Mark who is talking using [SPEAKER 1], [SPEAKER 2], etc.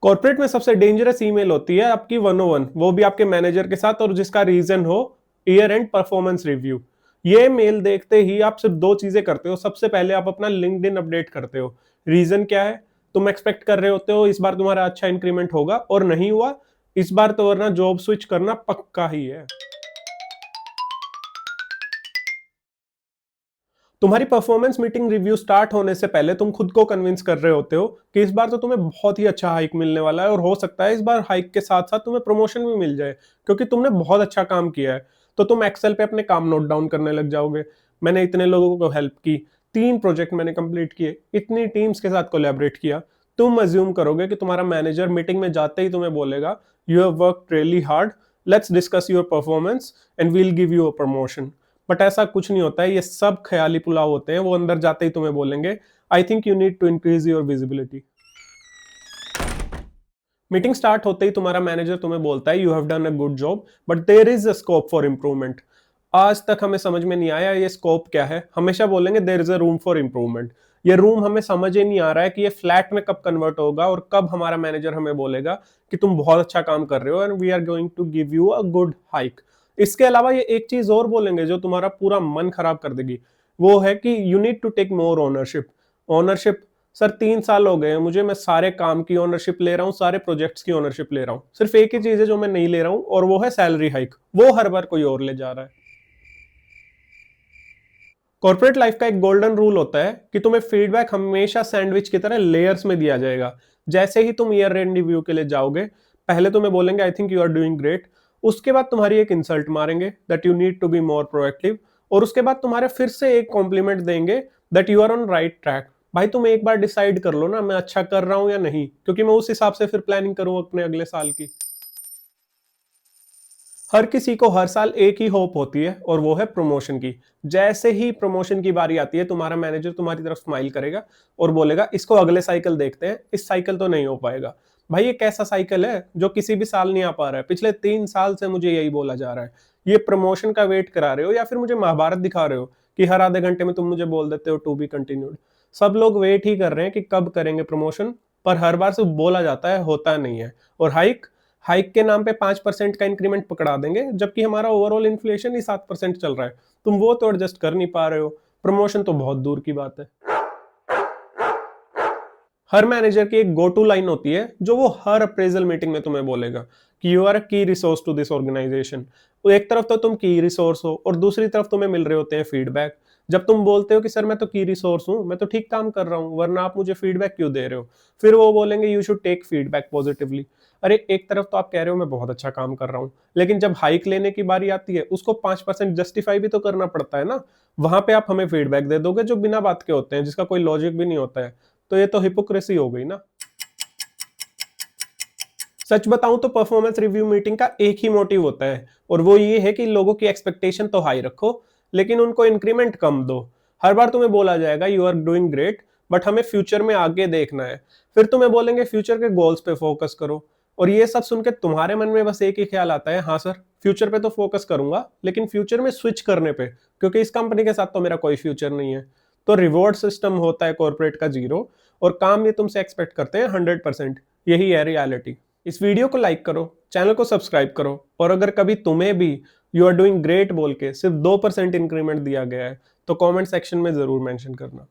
[SPEAKER 1] Corporate में सबसे dangerous email होती है आपकी 101, वो भी आपके मैनेजर के साथ, और जिसका रीजन हो ईयर एंड परफॉर्मेंस रिव्यू। ये मेल देखते ही आप सिर्फ दो चीजें करते हो। सबसे पहले आप अपना लिंक्डइन अपडेट करते हो। रीजन क्या है? तुम एक्सपेक्ट कर रहे होते हो इस बार तुम्हारा अच्छा इंक्रीमेंट होगा, और नहीं हुआ इस बार, तो वरना जॉब स्विच करना पक्का ही है। तुम्हारी परफॉर्मेंस मीटिंग रिव्यू स्टार्ट होने से पहले तुम खुद को कन्विंस कर रहे होते हो कि इस बार तो तुम्हें बहुत ही अच्छा हाइक मिलने वाला है, और हो सकता है इस बार हाइक के साथ साथ तुम्हें प्रमोशन भी मिल जाए क्योंकि तुमने बहुत अच्छा काम किया है। तो तुम एक्सेल पे अपने काम नोट डाउन करने लग जाओगे। मैंने इतने लोगों को हेल्प की, 3 प्रोजेक्ट मैंने कंप्लीट किए, इतनी टीम्स के साथ कोलैबोरेट किया। तुम अज्यूम करोगे कि तुम्हारा मैनेजर मीटिंग में जाते ही तुम्हें बोलेगा, you have work really hard, let's discuss your performance and we'll give you a promotion. But ऐसा कुछ नहीं होता है, ये सब ख्याली पुलाव होते हैं। वो अंदर जाते ही तुम्हें बोलेंगे, I think you need to increase your visibility. Meeting start होते ही तुम्हारा मैनेजर तुम्हें बोलता है, you have done a good job but there is a scope for improvement. आज तक हमें समझ में नहीं आया ये स्कोप क्या है। हमेशा बोलेंगे there is a room for improvement. ये रूम हमें समझ ही नहीं आ रहा है कि ये फ्लैट में कब कन्वर्ट होगा, और कब हमारा मैनेजर हमें बोलेगा कि तुम बहुत अच्छा काम कर रहे हो and we are going to give you a good hike. इसके अलावा ये एक चीज और बोलेंगे जो तुम्हारा पूरा मन खराब कर देगी। वो है कि you need to take more ownership. Ownership? Sir 3 साल हो गए हैं मुझे, मैं सारे काम की ओनरशिप ले रहा हूँ, सारे प्रोजेक्ट्स की ओनरशिप ले रहा हूँ। सिर्फ एक ही चीज है जो मैं नहीं ले रहा हूँ, और वो है सैलरी हाइक। वो हर बार कोई और ले जा रहा है। कॉर्पोरेट लाइफ का एक गोल्डन रूल होता है कि तुम्हें फीडबैक हमेशा सैंडविच की तरह लेयर्स में दिया जाएगा। जैसे ही तुम ईयर एंड रिव्यू के लिए जाओगे, पहले तुम्हें बोलेंगे I think you are doing great. उसके बाद तुम्हारी एक इंसल्ट मारेंगे that you need to be more proactive. और उसके बाद तुम्हारे फिर से एक कॉम्प्लीमेंट देंगे that you are on right track. भाई तुम एक बार डिसाइड कर लो ना, मैं अच्छा कर रहा हूं या नहीं, क्योंकि मैं उस हिसाब से फिर प्लानिंग करूं अपने अगले साल की। हर किसी को हर साल एक ही होप होती है, और वो है प्रमोशन की। जैसे ही प्रमोशन की बारी आती है, तुम्हारा मैनेजर तुम्हारी तरफ स्माइल करेगा और बोलेगा इसको अगले साइकिल देखते हैं, इस साइकिल तो नहीं हो पाएगा। भाई ये कैसा साइकिल है जो किसी भी साल नहीं आ पा रहा है? पिछले 3 साल से मुझे यही बोला जा रहा है। ये प्रमोशन का वेट करा रहे हो या फिर मुझे महाभारत दिखा रहे हो कि हर आधे घंटे में तुम मुझे बोल देते हो टू बी कंटिन्यूड? सब लोग वेट ही कर रहे हैं कि कब करेंगे प्रमोशन, पर हर बार सिर्फ बोला जाता है, होता नहीं है। और हाइक, हाइक के नाम पे 5% का इंक्रीमेंट पकड़ा देंगे, जबकि हमारा ओवरऑल इन्फ्लेशन ही 7% चल रहा है। तुम वो तो एडजस्ट कर नहीं पा रहे हो, प्रमोशन तो बहुत दूर की बात है। हर मैनेजर की एक गो टू लाइन होती है जो वो हर अप्रेजल मीटिंग में तुम्हें बोलेगा कि यू आर अ की रिसोर्स टू दिस ऑर्गेनाइजेशन। तो एक तरफ तो तुम की रिसोर्स हो, और दूसरी तरफ तुम्हें मिल रहे होते हैं फीडबैक। जब तुम बोलते हो कि सर मैं तो की रिसोर्स हूं, मैं तो ठीक काम कर रहा हूं, वरना आप मुझे फीडबैक क्यों दे रहे हो, फिर वो बोलेंगे you should take feedback positively. अरे एक तरफ तो आप कह रहे हो मैं बहुत अच्छा काम कर रहा हूं, लेकिन जब हाइक लेने की बारी आती है उसको 5% जस्टिफाई भी तो करना पड़ता है ना। वहां पे आप हमें फीडबैक दे दोगे जो बिना बात के होते हैं, जिसका कोई लॉजिक भी नहीं होता है। तो ये तो हिपोक्रेसी हो गई ना। सच बताऊं तो परफॉर्मेंस रिव्यू मीटिंग का एक ही मोटिव होता है, और वो ये है कि लोगों की एक्सपेक्टेशन तो हाई रखो, लेकिन उनको इंक्रीमेंट कम दो। हर बार तुम्हें बोला जाएगा you are doing great, but हमें फ्यूचर में आगे देखना है। फिर तुम्हें बोलेंगे फ्यूचर के गोल्स पे फोकस करो। और ये सब सुन के तुम्हारे मन में बस एक ही ख्याल आता है, हाँ सर फ्यूचर पे तो फोकस करूंगा, लेकिन फ्यूचर में स्विच करने पे, क्योंकि इस कंपनी के साथ तो मेरा कोई फ्यूचर नहीं है। तो रिवॉर्ड सिस्टम होता है कॉर्पोरेट का 0, और काम ये तुमसे एक्सपेक्ट करते हैं 100%। यही है रियलिटी। इस वीडियो को लाइक करो, चैनल को सब्सक्राइब करो, और अगर कभी तुम्हें भी यू आर डूइंग ग्रेट बोल के सिर्फ 2% इंक्रीमेंट दिया गया है तो कमेंट सेक्शन में जरूर मेंशन करना।